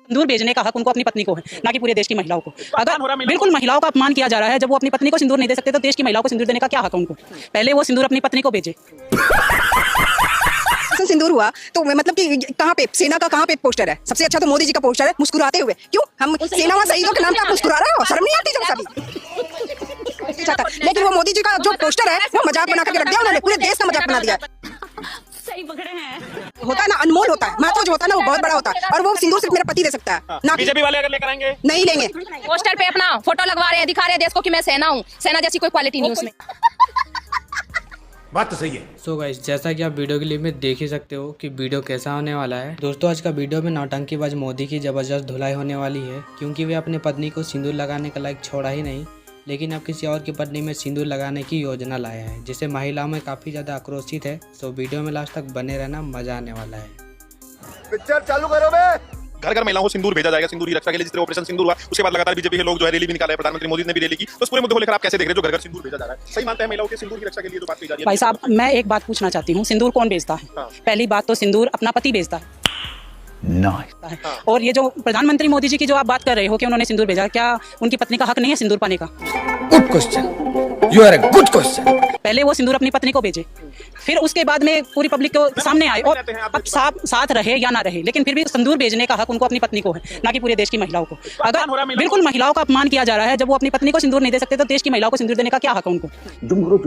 सिंदूर भेजने का हक उनको अपनी पत्नी को है, ना कि पूरे देश की महिलाओं को। अगर बिल्कुल महिलाओं का अपमान किया जा रहा है, जब वो अपनी पत्नी को सिंदूर नहीं दे सकते तो देश की महिलाओं को सिंदूर देने का क्या हक है उनको? पहले वो सिंदूर अपनी पत्नी को भेजे। सिंदूर हुआ तो मतलब कि कहाँ पे सेना का कहाँ पे पोस्टर है? सबसे अच्छा तो मोदी जी का पोस्टर है मुस्कुराते हुए। क्यों हम सेना व शहीदों के नाम पे आप मुस्कुरा रहे हो? शर्म नहीं आती जब कभी? लेकिन वो मोदी जी का जो पोस्टर है वो मजाक बना करके रख दिया उन्होंने, पूरे देश का मजाक बना दिया। सही पकड़े हैं। होता है ना, अनमोल होता है, महत्व जो होता है ना वो बहुत बड़ा होता है, और वो सिंदूर सिर्फ मेरा पति दे सकता है ना। बीजेपी वाले अगर लेकर आएंगे नहीं लेंगे। पोस्टर पे अपना फोटो लगवा रहे हैं, दिखा रहे हैं देश को कि मैं सेना हूँ। सेना जैसी कोई क्वालिटी नहीं उसमें। बात तो सही है। सो गाइस, जैसा कि आप वीडियो के लिए में देख ही सकते हो कि वीडियो कैसा होने वाला है। दोस्तों, आज का वीडियो में नौटंकीबाज मोदी की जबरदस्त धुलाई होने वाली है, क्योंकि वे अपनी पत्नी को सिंदूर लगाने का लायक छोड़ा ही नहीं, लेकिन अब किसी और की पत्नी में सिंदूर लगाने की योजना लाया है, जिससे महिलाओं में काफी ज्यादा आक्रोशित है। सो वीडियो में लास्ट तक बने रहना, मजा आने वाला है। पिक्चर चालू करो बे। घर घर महिलाओं को सिंदूर भेजा जाएगा, सिंदूर की रक्षा के लिए। जिस तरह ऑपरेशन सिंदूर हुआ, उसके बाद लगातार बीजेपी के लोग जो है रैली भी निकाले हैं, प्रधानमंत्री मोदी ने भी रैली की। तो इस पूरे मुद्दे को लेकर आप कैसे देख रहे हो जो घर घर सिंदूर भेजा जा रहा है? सही मानते हैं महिलाओं के सिंदूर की रक्षा के लिए जो बात की जा रही है? भाई साहब, मैं एक बात पूछना चाहती हूँ, सिंदूर कौन भेजता है? पहली बात तो सिंदूर अपना पति भेजता है। और ये जो प्रधानमंत्री मोदी जी की जो आप बात कर रहे हो कि उन्होंने सिंदूर भेजा, क्या उनकी पत्नी का हक नहीं है सिंदूर पाने का? Good question, you are a good question. पहले वो सिंदूर अपनी पत्नी को भेजे, फिर उसके बाद में पूरी पब्लिक के सामने आए और अब साथ रहे या ना रहे, लेकिन फिर भी सिंदूर भेजने का हक उनको अपनी पत्नी को है, ना कि पूरे देश की महिलाओं को। अगर बिल्कुल महिलाओं का अपमान किया जा रहा है, जब वो अपनी पत्नी को सिंदूर नहीं दे सकते तो देश की महिलाओं को सिंदूर देने का क्या हक है उनको? जूम करो।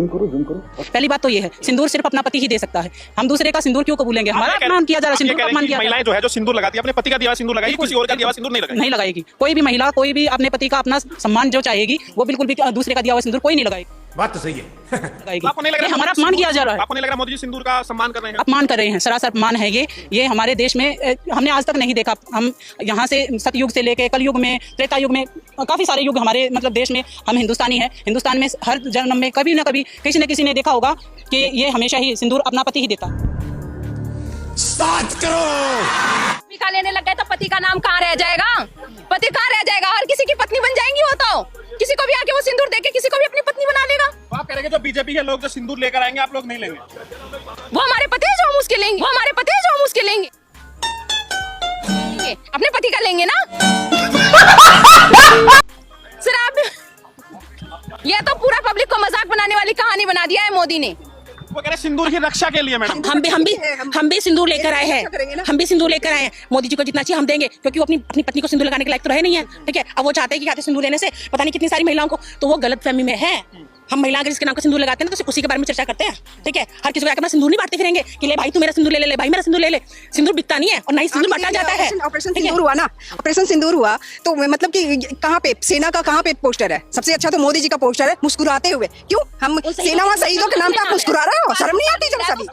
पहली बात तो ये है, सिंदूर सिर्फ अपना पति ही दे सकता है। हम दूसरे का सिंदूर क्यों कबूलेंगे? हमारा अपमान किया जा रहा है, सिंदूर का अपमान किया। महिलाएं जो है जो सिंदूर लगाती है, अपने पति का दिया सिंदूर लगाएगी, किसी और का दिया सिंदूर नहीं लगाएगी। कोई भी महिला, कोई भी अपने पति का अपना सम्मान जो चाहेगी, वो बिल्कुल भी दूसरे का दिया हुआ सिंदूर कोई नहीं लगाएगी। बात तो सही है। आपको नहीं लग रहा हमारा अपमान किया जा रहा है? आपको नहीं लग रहा मोदी जी सिंदूर का सम्मान कर रहे हैं? अपमान कर रहे हैं, सरासर अपमान है ये हमारे देश में हमने आज तक नहीं देखा। हम यहाँ से सतयुग से लेके कल युग में, त्रेता युग में, काफी सारे युग हमारे मतलब देश में, हम हिंदुस्तानी हैं। हिंदुस्तान में हर जन्म में कभी ना कभी किसी न किसी ने देखा होगा कि ये हमेशा ही सिंदूर अपना पति ही देता। का लेने लग गए तो पति का नाम कहाँ रह जाएगा? पति कहाँ रह जाएगा? हर किसी की पत्नी बन जाएंगी वो तो। किसी को भी आके वो सिंदूर देके किसी को भी अपनी पत्नी बना लेगा। तो आप कह रहे हैं जो बीजेपी के लोग जो सिंदूर लेकर आएंगे आप लोग नहीं लेंगे? वो हमारे पति है जो हम उसके लेंगे, वो हमारे पति है जो हम उसके लेंगे। अपने पति का लेंगे ना। सर आप ये तो पूरा पब्लिक को मजाक बनाने वाली कहानी बना दिया है मोदी ने। वो कह रहे सिंदूर की रक्षा के लिए। मैडम, हम भी सिंदूर लेकर आए हैं। हम भी सिंदूर लेकर आए हैं। मोदी जी को जितना चाहिए हम देंगे, क्योंकि वो अपनी पत्नी को सिंदूर लगाने के लायक तो रहे नहीं है। ठीक है, अब वो चाहते हैं कि सिंदूर लेने से पता नहीं कितनी सारी महिलाओं को, तो वो गलत फहमी में है। हम महिला अगर जिसके नाम का सिंदूर लगाते हैं तो उसी के बारे में चर्चा करते हैं। ठीक है, हर किसी को आकर सिंदूर नहीं बांटते फिरेंगे कि ले भाई तू मेरा सिंदूर ले भाई मेरा सिंदूर ले। सिंदूर बिकता नहीं है और नहीं सिंदूर बांटा जाता है। ऑपरेशन सिंदूर हुआ ना, ऑपरेशन सिंदूर हुआ तो मतलब कि कहाँ पे सेना का कहाँ पे पोस्टर है? सबसे अच्छा तो मोदी जी का पोस्टर है मुस्कुराते हुए। क्यों हम सेना व शहीदों के नाम पे आप मुस्कुरा रहे हो? शर्म नहीं आती जब कभी?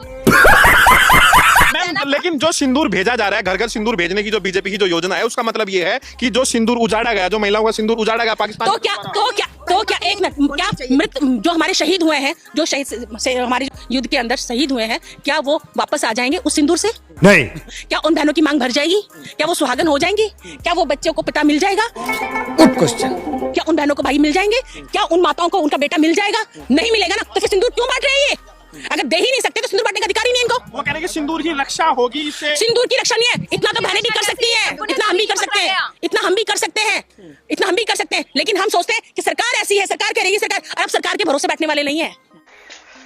लेकिन जो सिंदूर भेजा जा रहा है, घर घर सिंदूर भेजने की जो बीजेपी की जो योजना है, उसका मतलब ये है कि जो सिंदूर उजाड़ा गया, जो महिलाओं का सिंदूर उजाड़ा गया पाकिस्तान, तो क्या एक मिनट, क्या मृत जो हमारे शहीद हुए हैं, जो शहीद से हमारे युद्ध के अंदर शहीद हुए हैं, क्या वो वापस आ जाएंगे उस सिंदूर से? नहीं। क्या उन बहनों की मांग भर जाएगी? क्या वो सुहागन हो जाएंगी? क्या वो बच्चों को पिता मिल जाएगा? Good question. क्या उन बहनों को भाई मिल जाएंगे? क्या उन माताओं को उनका बेटा मिल जाएगा? नहीं मिलेगा ना, तो फिर सिंदूर क्यों बांट रहे हैं? ये अगर दे ही नहीं सकते तो सिंदूर बांटने का अधिकार ही नहीं इनको। वो कह रहे हैं कि सिंदूर की रक्षा होगी इससे। सिंदूर की रक्षा नहीं है, इतना तो बहनें भी कर सकती है, इतना हम भी कर सकते हैं, इतना हम भी कर सकते हैं। लेकिन हम सोचते हैं कि सरकार ऐसी है, सरकार करेगी, सरकार। अब सरकार के भरोसे बैठने वाले नहीं है।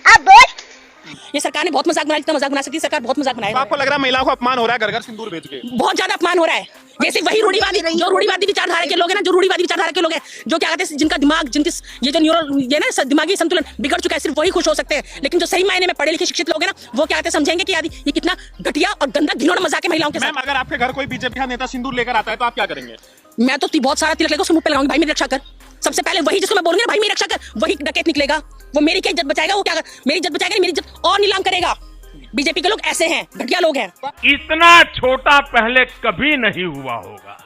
अब ये सरकार ने बहुत मजाक बनाया, जितना मजाक बना सकती है सरकार, बहुत मजाक बनाया। आपको लग रहा है महिलाओं को अपमान हो रहा है घर घर सिंदूर भेज के? बहुत ज्यादा अपमान हो रहा है। जैसे वही रूढ़िवादी विचारधारा के लोग हैं ना, जो रूढ़िवादी विचारधारा के लोग हैं, जो क्या कहते हैं, जिनका दिमाग, जिनकी ये जो ये ना दिमागी संतुलन बिगड़ चुका है, सिर्फ वही खुश हो सकते हैं। लेकिन जो सही मायने में पढ़े लिखे शिक्षित लोग हैं ना, वो क्या कहते हैं, समझेंगे कि यार ये कितना घटिया और गंदा घिनौना मजाक है महिलाओं के साथ। अगर आपके घर कोई बीजेपी का नेता सिंदूर लेकर आता है तो आप क्या करेंगे? मैं तो बहुत सारा तिलक लेकर उसके मुंह पे लगाऊंगी, भाई मेरी रक्षा कर। सबसे पहले वही जिसको मैं बोलूंगी ना भाई मेरी रक्षा कर, वही डकैत निकलेगा। वो मेरी क्या इज्जत बचाएगा? वो क्या मेरी इज्जत बचाएगा? मेरी इज्जत और नीलाम करेगा। बीजेपी के लोग ऐसे हैं, घटिया लोग हैं। इतना छोटा पहले कभी नहीं हुआ होगा।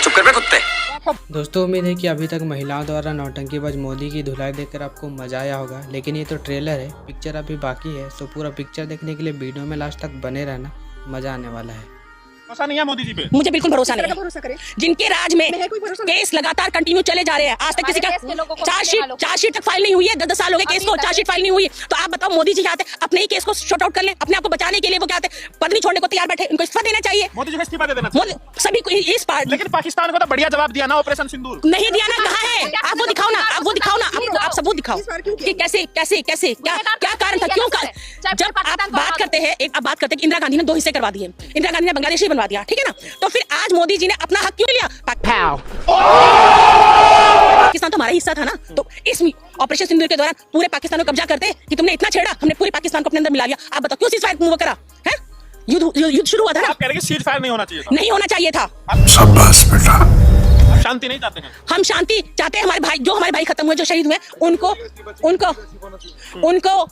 चुप कर बे कुत्ते। दोस्तों, उम्मीद है कि अभी तक महिलाओं द्वारा नौटंकीबाज मोदी की धुलाई देखकर आपको मजा आया होगा, लेकिन ये तो ट्रेलर है, पिक्चर अभी बाकी है। तो पूरा पिक्चर देखने के लिए वीडियो में लास्ट तक बने रहना, मजा आने वाला है। भरोसा नहीं है मोदी जी पे? मुझे बिल्कुल भरोसा नहीं भरोसा करें। है। जिनके राज में मैं कोई भरोसा नहीं। केस लगातार कंटिन्यू चले जा रहे हैं, आज तक किसी का हमारे देश के लोगों को चार्जशीट तक फाइल नहीं हुई है। 10 साल हो गए केस को, चार्जशीट फाइल नहीं हुई। तो आप बताओ, मोदी जी क्या आते हैं अपने ही केस को शॉर्ट आउट कर ले, अपने आप को बचाने के लिए वो क्या आते हैं, पदवी छोड़ने को तैयार बैठे। इनको इस्तीफा देना चाहिए, मोदी जी को इस्तीफा दे देना चाहिए। सभी को इस पार्ट। लेकिन पाकिस्तान को तो बढ़िया जवाब दिया ना ऑपरेशन सिंदूर। नहीं दिया ना, कहा है? आप वो दिखाओ ना, आप वो दिखाओ ना, आप सबूत दिखाओ कि कैसे कैसे कैसे क्या क्या कारण था, क्यों? जब आप बात करते हैं, एक आप बात करते हैं कि इंदिरा गांधी ने 2 हिस्से करवा दिए, इंदिरा गांधी ने बांग्लादेश बनवा दिया, ठीक है ना? तो फिर आज मोदी जी ने अपना हक क्यों लिया? पाकिस्तान तो हमारा हिस्सा था ना। तो इस ऑपरेशन सिंदूर के दौरान पूरे पाकिस्तान को कब्जा करते कि तुमने इतना छेड़ा, हमने पूरे पाकिस्तान को अपने अंदर मिला लिया। आप बताओ क्यों सीज़फायर मूव करा है? युद्ध शुरू हुआ था ना। आप कह रहे हैं कि सीज़फायर नहीं होना चाहिए था? नहीं होना चाहिए था। शाबाश बेटा। आप शांति नहीं चाहते हैं? हम शांति चाहते हैं। हमारे भाई, जो हमारे भाई खत्म हुए, जो शहीद हुए, उनको उनको उनको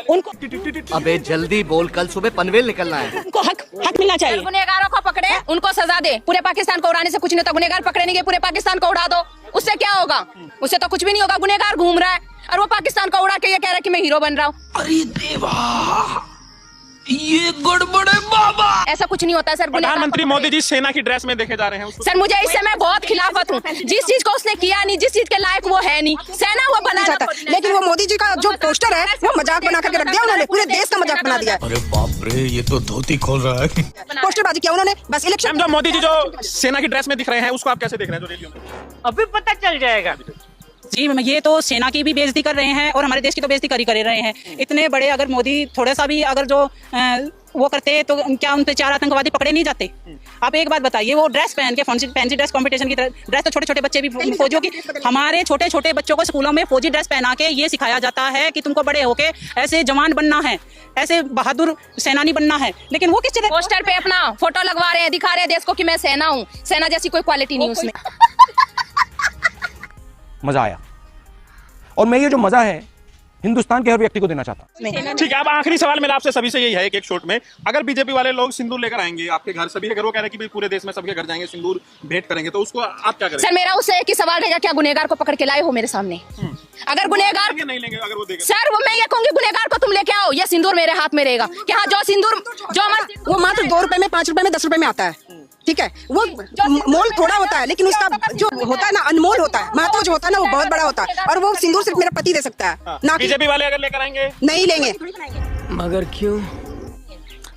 उनको अबे जल्दी बोल, कल सुबह पनवेल निकलना है। उनको हक मिलना चाहिए। गुनहगारों को पकड़े, उनको सजा दे। पूरे पाकिस्तान को उड़ाने से कुछ नहीं होता। गुनहगार पकड़े नहीं गए, पूरे पाकिस्तान को उड़ा दो, उससे क्या होगा? उससे तो कुछ भी नहीं होगा। गुनहगार घूम रहा है और वो पाकिस्तान को उड़ा के ये कह रहा है कि मैं हीरो बन रहा हूँ। अरे देवा, ये गड़बड़ है बाबा। ऐसा कुछ नहीं होता है सर। प्रधानमंत्री मोदी जी सेना की ड्रेस में देखे जा रहे हैं। सर, मुझे इससे मैं बहुत खिलाफत हूँ। जिस चीज को उसने किया नहीं, जिस चीज के लायक वो है नहीं, सेना वो बना जाता है। लेकिन वो मोदी जी का जो पोस्टर है वो मजाक बना करके रख दिया उन्होंने, पूरे देश का मजाक बना दिया। अरे बाप रे, ये तो धोती खोल रहा है। पोस्टरबाजी किया उन्होंने बस इलेक्शन। जो मोदी जी जो सेना की ड्रेस में दिख रहे हैं, उसको आप कैसे देख रहे हैं जो रैलियों में? अभी पता चल जाएगा जी। ये तो सेना की भी बेइज्जती कर रहे हैं और हमारे देश की तो बेइज्जती कर रहे हैं। इतने बड़े अगर मोदी थोड़ा सा भी अगर जो वो करते तो क्या उन पे 4 आतंकवादी पकड़े नहीं जाते? आप एक बात बताइए, वो ड्रेस पहन के फैंसी ड्रेस कंपटीशन की ड्रेस तो छोटे छोटे बच्चे भी फौजियों की, हमारे छोटे छोटे बच्चों को स्कूलों में फौजी ड्रेस पहना के ये सिखाया जाता है कि तुमको बड़े होके ऐसे जवान बनना है, ऐसे बहादुर सेनानी बनना है। लेकिन वो किस तरह पोस्टर पे अपना फोटो लगवा रहे हैं, दिखा रहे हैं देश को कि मैं सेना हूँ। सेना जैसी कोई क्वालिटी नहीं उसमें। मजा आया, और मैं ये जो मजा है हिंदुस्तान के हर व्यक्ति को देना चाहता हूं। ठीक है, अब आखिरी सवाल मेरा आपसे सभी से यही है, एक शॉट में, अगर बीजेपी वाले लोग सिंदूर लेकर आएंगे आपके घर, सभी अगर वो कह रहे हैं कि भाई पूरे देश में सबके घर जाएंगे, सिंदूर भेंट करेंगे, तो उसको आप क्या करेंगे? सर, मेरा उससे एक ही सवाल रहेगा, क्या गुनहगार को पकड़ के लाए हो मेरे सामने? अगर गुनहगार नहीं लेंगे, अगर वो देगा सर, वो मैं ये कहूंगी गुनहगार को तुम लेके आओ, ये सिंदूर मेरे हाथ में रहेगा कि हाँ, जो सिंदूर वो मात्र 2 रुपए में, 5 रुपए में, 10 रुपए में आता है, ठीक है? वो मोल थोड़ा होता है, लेकिन उसका जो होता है ना, अनमोल होता है, महत्व जो होता है ना, वो बहुत बड़ा होता है। और वो सिंदूर सिर्फ मेरा पति दे सकता है, ना कि बीजेपी वाले अगर लेकर आएंगे नहीं लेंगे। मगर क्यों?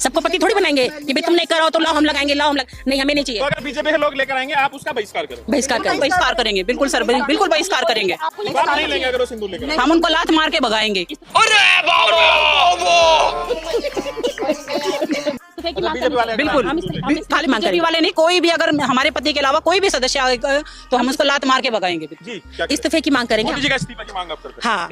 सबको पति थोड़ी बनाएंगे कि भाई तुम लेकर आओ तो लाओ हम लगाएंगे, लाओ हम नहीं, हमें नहीं चाहिए। तो अगर बीजेपी के लोग लेकर आएंगे, आप उसका बहिष्कार करें? बहिष्कार करेंगे? बिल्कुल सर, बिल्कुल बहिष्कार करेंगे। आप नहीं लेंगे अगर वो सिंदूर लेकर? हम उनको लात मार के भगाएंगे। बिल्कुल, खाली बीजेपी वाले नहीं, कोई भी अगर हमारे पति के अलावा कोई भी सदस्य आएगा तो हम उसको लात मार के भगाएंगे। इस्तीफे की मांग करेंगे। मोदी जी का इस्तीफा की मांग आप करते हैं? हाँ,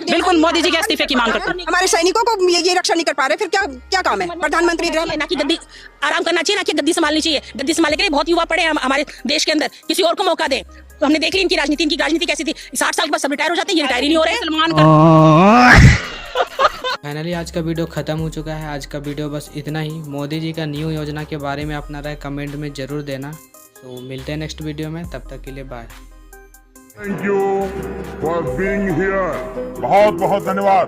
बिल्कुल मोदी जी के इस्तीफे की मांग करते हैं। हमारे सैनिकों को ये रक्षा नहीं कर पा रहे, फिर क्या काम है? प्रधानमंत्री ना कि गद्दी आराम करना चाहिए, ना कि गद्दी संभालनी चाहिए। गद्दी संभालने के लिए बहुत युवा पड़े हैं हमारे देश के अंदर, किसी और को मौका दे। तो हमने देख ली इनकी राजनीति कैसी थी। 60 साल के बाद सब रिटायर हो जाते हैं, ये रिटायर ही नहीं हो रहे हैं। सलमान फाइनली आज का वीडियो ख़त्म हो चुका है। आज का वीडियो बस इतना ही। मोदी जी का न्यू योजना के बारे में अपना राय कमेंट में ज़रूर देना। तो मिलते हैं नेक्स्ट वीडियो में, तब तक के लिए bye. Thank you for being here. बहुत बहुत धन्यवाद।